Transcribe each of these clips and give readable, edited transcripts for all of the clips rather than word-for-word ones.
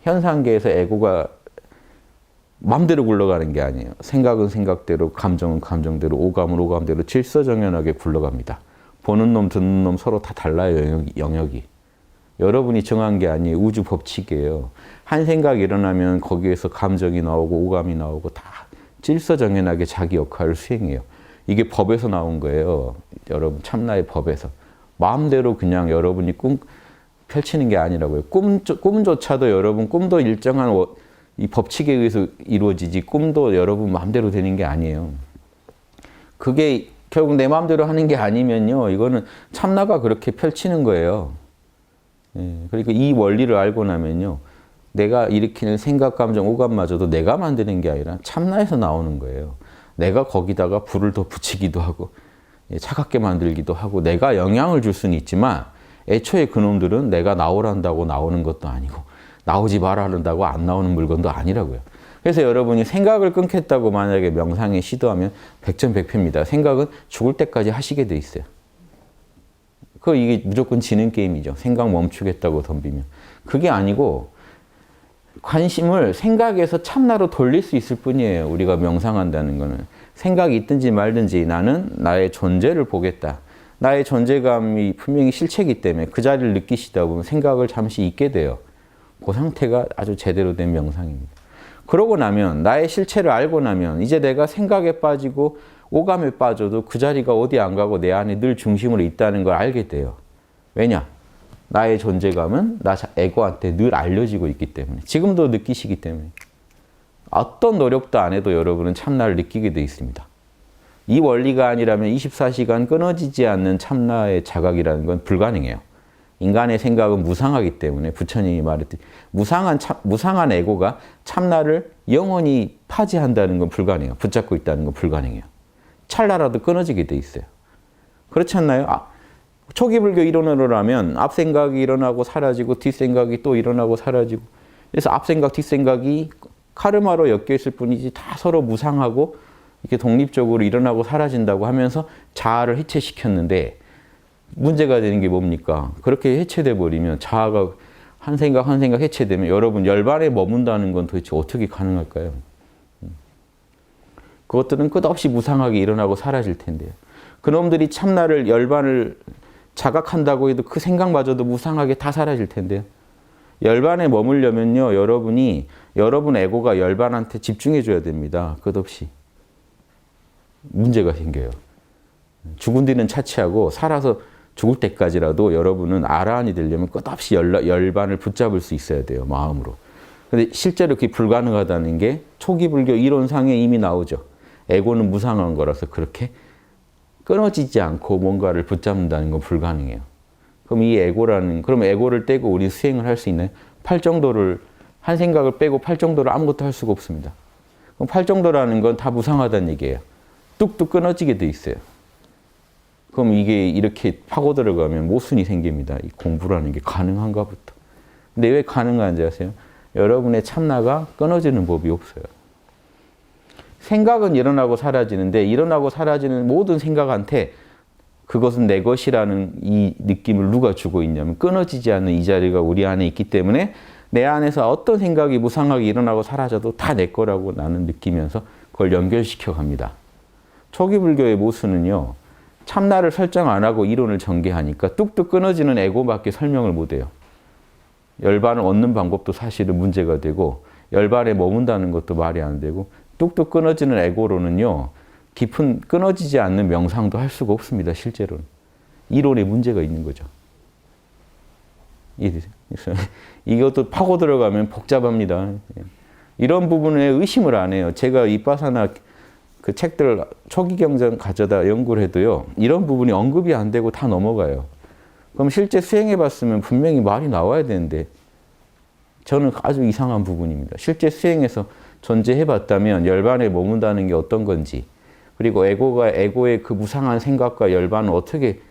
현상계에서 에고가 마음대로 굴러가는 게 아니에요. 생각은 생각대로, 감정은 감정대로, 오감은 오감대로 질서정연하게 굴러갑니다. 보는 놈, 듣는 놈 서로 다 달라요, 영역이. 여러분이 정한 게 아니에요. 우주 법칙이에요. 한 생각이 일어나면 거기에서 감정이 나오고 오감이 나오고 다 질서정연하게 자기 역할을 수행해요. 이게 법에서 나온 거예요. 여러분, 참나의 법에서. 마음대로 그냥 여러분이 꿈 펼치는 게 아니라고요. 꿈조차도 여러분, 꿈도 일정한 이 법칙에 의해서 이루어지지 꿈도 여러분 마음대로 되는 게 아니에요. 그게 결국 내 마음대로 하는 게 아니면요. 이거는 참나가 그렇게 펼치는 거예요. 그러니까 이 원리를 알고 나면요. 내가 일으키는 생각, 감정, 오감마저도 내가 만드는 게 아니라 참나에서 나오는 거예요. 내가 거기다가 불을 더 붙이기도 하고 차갑게 만들기도 하고 내가 영향을 줄 수는 있지만 애초에 그놈들은 내가 나오란다고 나오는 것도 아니고 나오지 말아란다고 안 나오는 물건도 아니라고요. 그래서 여러분이 생각을 끊겠다고 만약에 명상에 시도하면 백전백패입니다. 생각은 죽을 때까지 하시게 돼 있어요. 이게 무조건 지는 게임이죠. 생각 멈추겠다고 덤비면. 그게 아니고 관심을 생각에서 참나로 돌릴 수 있을 뿐이에요. 우리가 명상한다는 거는. 생각이 있든지 말든지 나는 나의 존재를 보겠다. 나의 존재감이 분명히 실체이기 때문에 그 자리를 느끼시다 보면 생각을 잠시 잊게 돼요. 그 상태가 아주 제대로 된 명상입니다. 그러고 나면 나의 실체를 알고 나면 이제 내가 생각에 빠지고 오감에 빠져도 그 자리가 어디 안 가고 내 안에 늘 중심으로 있다는 걸 알게 돼요. 왜냐? 나의 존재감은 나 에고한테 늘 알려지고 있기 때문에. 지금도 느끼시기 때문에. 어떤 노력도 안 해도 여러분은 참나를 느끼게 돼 있습니다. 이 원리가 아니라면 24시간 끊어지지 않는 참나의 자각이라는 건 불가능해요. 인간의 생각은 무상하기 때문에 부처님이 말했듯이 무상한 에고가 참나를 영원히 파지한다는 건 불가능해요. 붙잡고 있다는 건 불가능해요. 찰나라도 끊어지게 돼 있어요. 그렇지 않나요? 초기 불교 이론으로 하면 앞생각이 일어나고 사라지고 뒷생각이 또 일어나고 사라지고 그래서 앞생각 뒷생각이 카르마로 엮여 있을 뿐이지 다 서로 무상하고 이렇게 독립적으로 일어나고 사라진다고 하면서 자아를 해체시켰는데 문제가 되는 게 뭡니까? 그렇게 해체돼 버리면 자아가 한 생각 해체되면 여러분 열반에 머문다는 건 도대체 어떻게 가능할까요? 그것들은 끝없이 무상하게 일어나고 사라질 텐데요. 그놈들이 참나를 열반을 자각한다고 해도 그 생각마저도 무상하게 다 사라질 텐데요. 열반에 머물려면요. 여러분 에고가 열반한테 집중해 줘야 됩니다. 끝없이. 문제가 생겨요. 죽은 뒤는 차치하고 살아서 죽을 때까지라도 여러분은 아라한이 되려면 끝없이 열반을 붙잡을 수 있어야 돼요. 마음으로. 근데 실제로 그게 불가능하다는 게 초기 불교 이론상에 이미 나오죠. 에고는 무상한 거라서 그렇게 끊어지지 않고 뭔가를 붙잡는다는 건 불가능해요. 그럼 그럼 에고를 떼고 우리 수행을 할 수 있나요? 팔정도를, 한 생각을 빼고 팔정도를 아무것도 할 수가 없습니다. 그럼 팔정도라는 건 다 무상하다는 얘기예요. 뚝뚝 끊어지게 돼 있어요. 그럼 이게 이렇게 파고 들어가면 모순이 생깁니다. 이 공부라는 게 가능한가부터. 근데 왜 가능한지 아세요? 여러분의 참나가 끊어지는 법이 없어요. 생각은 일어나고 사라지는데 일어나고 사라지는 모든 생각한테 그것은 내 것이라는 이 느낌을 누가 주고 있냐면 끊어지지 않는 이 자리가 우리 안에 있기 때문에 내 안에서 어떤 생각이 무상하게 일어나고 사라져도 다 내 거라고 나는 느끼면서 그걸 연결시켜 갑니다. 초기 불교의 모순은요. 참나를 설정 안 하고 이론을 전개하니까 뚝뚝 끊어지는 에고밖에 설명을 못 해요. 열반을 얻는 방법도 사실은 문제가 되고 열반에 머문다는 것도 말이 안 되고 뚝뚝 끊어지는 에고로는요. 깊은 끊어지지 않는 명상도 할 수가 없습니다. 실제로는. 이론에 문제가 있는 거죠. 이해되세요? 이것도 파고 들어가면 복잡합니다. 이런 부분에 의심을 안 해요. 제가 이빠사나 그 책들 초기 경전 가져다 연구를 해도요. 이런 부분이 언급이 안 되고 다 넘어가요. 그럼 실제 수행해 봤으면 분명히 말이 나와야 되는데 저는 아주 이상한 부분입니다. 실제 수행해서 존재해 봤다면 열반에 머문다는 게 어떤 건지 그리고 에고의 그 무상한 생각과 열반을 어떻게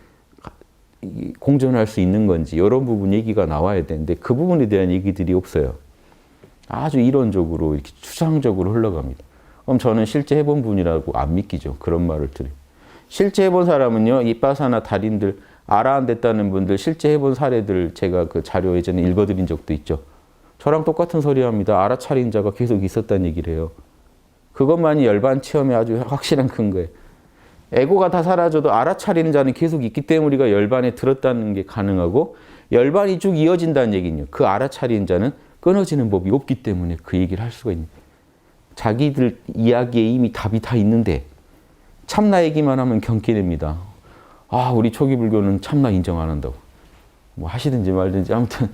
공존할 수 있는 건지 이런 부분 얘기가 나와야 되는데 그 부분에 대한 얘기들이 없어요. 아주 이론적으로 이렇게 추상적으로 흘러갑니다. 그럼 저는 실제 해본 분이라고 안 믿기죠. 그런 말을 들어요. 실제 해본 사람은요. 이빠사나 달인들, 아라한 됐다는 분들 실제 해본 사례들 제가 그 자료 예전에 읽어드린 적도 있죠. 저랑 똑같은 소리 합니다. 알아차린 자가 계속 있었다는 얘기를 해요. 그것만이 열반 체험에 아주 확실한 근거예요. 에고가 다 사라져도 알아차리는 자는 계속 있기 때문에 우리가 열반에 들었다는 게 가능하고 열반이 쭉 이어진다는 얘기는요. 그 알아차리는 자는 끊어지는 법이 없기 때문에 그 얘기를 할 수가 있는 거예요. 자기들 이야기에 이미 답이 다 있는데 참나 얘기만 하면 경기됩니다. 아, 우리 초기 불교는 참나 인정 안 한다고. 뭐 하시든지 말든지 아무튼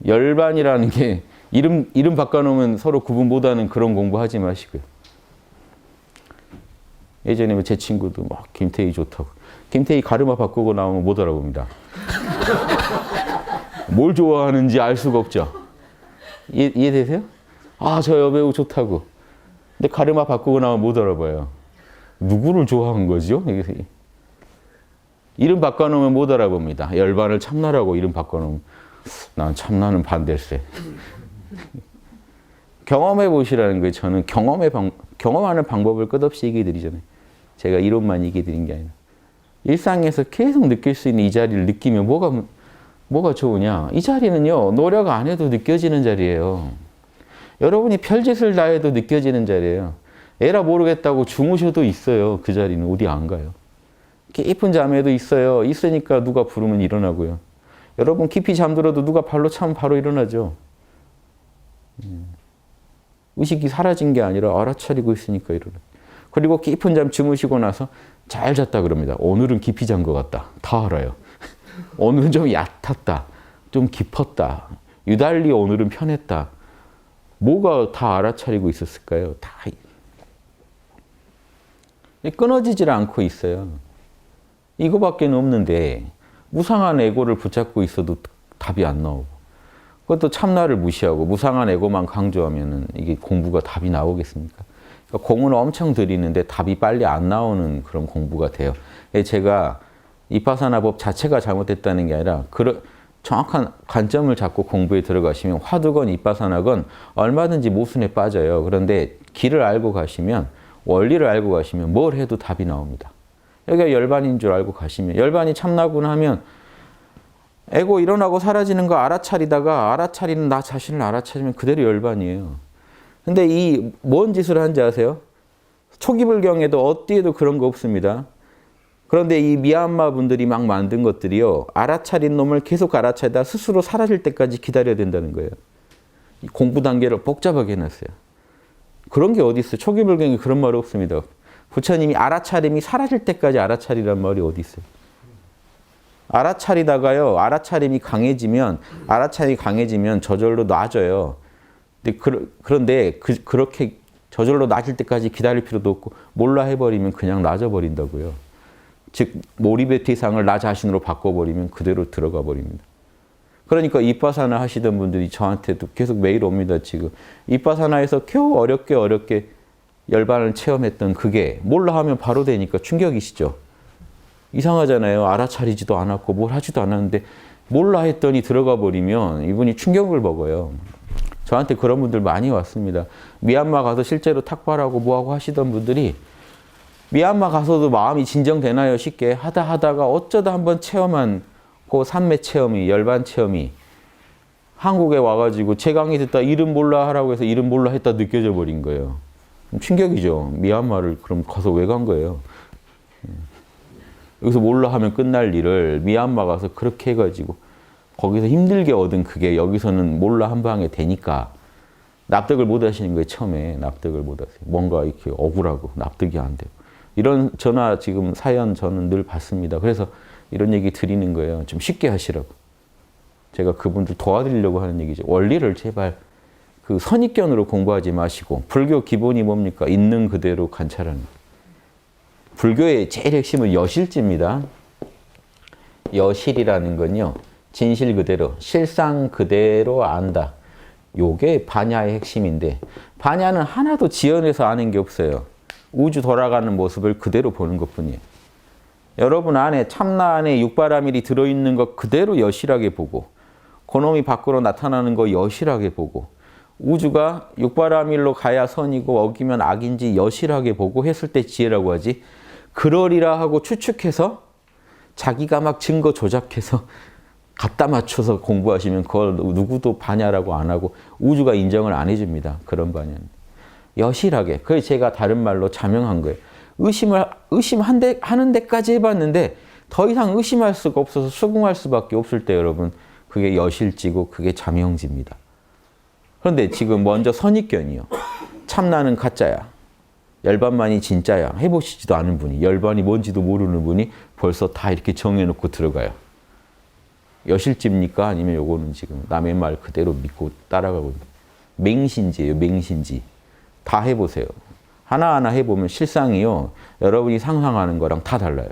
열반이라는 게 이름 바꿔놓으면 서로 구분 못하는 그런 공부하지 마시고요. 예전에 제 친구도 막 김태희 좋다고. 김태희 가르마 바꾸고 나오면 못 알아봅니다. 뭘 좋아하는지 알 수가 없죠. 이해되세요? 아, 저 여배우 좋다고. 근데 가르마 바꾸고 나오면 못 알아봐요. 누구를 좋아한 거죠? 이름 바꿔놓으면 못 알아봅니다. 열반을 참나라고 이름 바꿔놓으면 난 참나는 반대세. 경험해 보시라는 거예요. 저는 경험하는 방법을 끝없이 얘기해 드리잖아요. 제가 이론만 얘기해 드린 게 아니라. 일상에서 계속 느낄 수 있는 이 자리를 느끼면 뭐가 좋으냐. 이 자리는요. 노력 안 해도 느껴지는 자리예요. 여러분이 별짓을 다 해도 느껴지는 자리예요. 에라 모르겠다고 주무셔도 있어요. 그 자리는 어디 안 가요. 깊은 잠에도 있어요. 있으니까 누가 부르면 일어나고요. 여러분 깊이 잠들어도 누가 발로 차면 바로 일어나죠. 의식이 사라진 게 아니라 알아차리고 있으니까 일어나. 그리고 깊은 잠 주무시고 나서 잘 잤다 그럽니다. 오늘은 깊이 잔 것 같다. 다 알아요. 오늘은 좀 얕았다. 좀 깊었다. 유달리 오늘은 편했다. 뭐가 다 알아차리고 있었을까요? 다 끊어지질 않고 있어요. 이거밖에 없는데 무상한 에고를 붙잡고 있어도 답이 안 나오고 그것도 참나를 무시하고 무상한 에고만 강조하면 이게 공부가 답이 나오겠습니까? 그러니까 공을 엄청 들이는데 답이 빨리 안 나오는 그런 공부가 돼요. 제가 이파사나 법 자체가 잘못됐다는 게 아니라 정확한 관점을 잡고 공부에 들어가시면 화두건 이파사나건 얼마든지 모순에 빠져요. 그런데 길을 알고 가시면 원리를 알고 가시면 뭘 해도 답이 나옵니다. 여기가 열반인 줄 알고 가시면 열반이 참나구나 하면 에고 일어나고 사라지는 거 알아차리다가 알아차리는 나 자신을 알아차리면 그대로 열반이에요. 근데 이 뭔 짓을 하는지 아세요? 초기 불경에도 어디에도 그런 거 없습니다. 그런데 이 미얀마 분들이 막 만든 것들이요. 알아차린 놈을 계속 알아차리다 스스로 사라질 때까지 기다려야 된다는 거예요. 이 공부 단계를 복잡하게 해놨어요. 그런 게 어디 있어요? 초기 불경에 그런 말이 없습니다. 부처님이 알아차림이 사라질 때까지 알아차리란 말이 어디 있어요? 알아차리다가요. 알아차림이 강해지면 저절로 놔져요. 그런데 그렇게 저절로 놔질 때까지 기다릴 필요도 없고 몰라 해버리면 그냥 놔져버린다고요. 즉 몰입의 대상을 나 자신으로 바꿔버리면 그대로 들어가 버립니다. 그러니까 이빠사나 하시던 분들이 저한테도 계속 메일 옵니다. 지금 이빠사나에서 겨우 어렵게 열반을 체험했던 그게 몰라 하면 바로 되니까 충격이시죠. 이상하잖아요. 알아차리지도 않았고 뭘 하지도 않았는데 몰라 했더니 들어가 버리면 이분이 충격을 먹어요. 저한테 그런 분들 많이 왔습니다. 미얀마 가서 실제로 탁발하고 뭐하고 하시던 분들이 미얀마 가서도 마음이 진정되나요? 쉽게 하다가 어쩌다 한번 체험한 그 산매 체험이 열반 체험이 한국에 와가지고 제 강의 듣다 이름 몰라 하라고 해서 이름 몰라 했다 느껴져 버린 거예요. 충격이죠. 미얀마를 그럼 가서 왜 간 거예요? 여기서 몰라 하면 끝날 일을 미얀마 가서 그렇게 해가지고 거기서 힘들게 얻은 그게 여기서는 몰라 한 방에 되니까 납득을 못 하시는 거예요. 처음에 납득을 못 하세요. 뭔가 이렇게 억울하고 납득이 안 돼요. 이런 전화 지금 사연 저는 늘 받습니다. 그래서 이런 얘기 드리는 거예요. 좀 쉽게 하시라고. 제가 그분들 도와드리려고 하는 얘기죠. 원리를 제발 그 선입견으로 공부하지 마시고 불교 기본이 뭡니까? 있는 그대로 관찰하는 거예요. 불교의 제일 핵심은 여실지입니다. 여실이라는 건요. 진실 그대로, 실상 그대로 안다. 요게 반야의 핵심인데 반야는 하나도 지어내서 아는 게 없어요. 우주 돌아가는 모습을 그대로 보는 것뿐이에요. 여러분 안에 참나 안에 육바라밀이 들어있는 것 그대로 여실하게 보고 그놈이 밖으로 나타나는 거 여실하게 보고 우주가 육바라밀로 가야 선이고 어기면 악인지 여실하게 보고 했을 때 지혜라고 하지. 그러리라 하고 추측해서 자기가 막 증거 조작해서 갖다 맞춰서 공부하시면 그걸 누구도 반야라고 안 하고 우주가 인정을 안 해줍니다. 그런 반야는. 여실하게. 그래서 제가 다른 말로 자명한 거예요. 하는 데까지 해봤는데 더 이상 의심할 수가 없어서 수긍할 수밖에 없을 때 여러분 그게 여실지고 그게 자명지입니다. 그런데 지금 먼저 선입견이요. 참나는 가짜야. 열반만이 진짜야. 해보시지도 않은 분이 열반이 뭔지도 모르는 분이 벌써 다 이렇게 정해놓고 들어가요. 여실지입니까? 아니면 요거는 지금 남의 말 그대로 믿고 따라가고 있는 맹신지예요. 맹신지. 다 해보세요. 하나하나 해보면 실상이요. 여러분이 상상하는 거랑 다 달라요.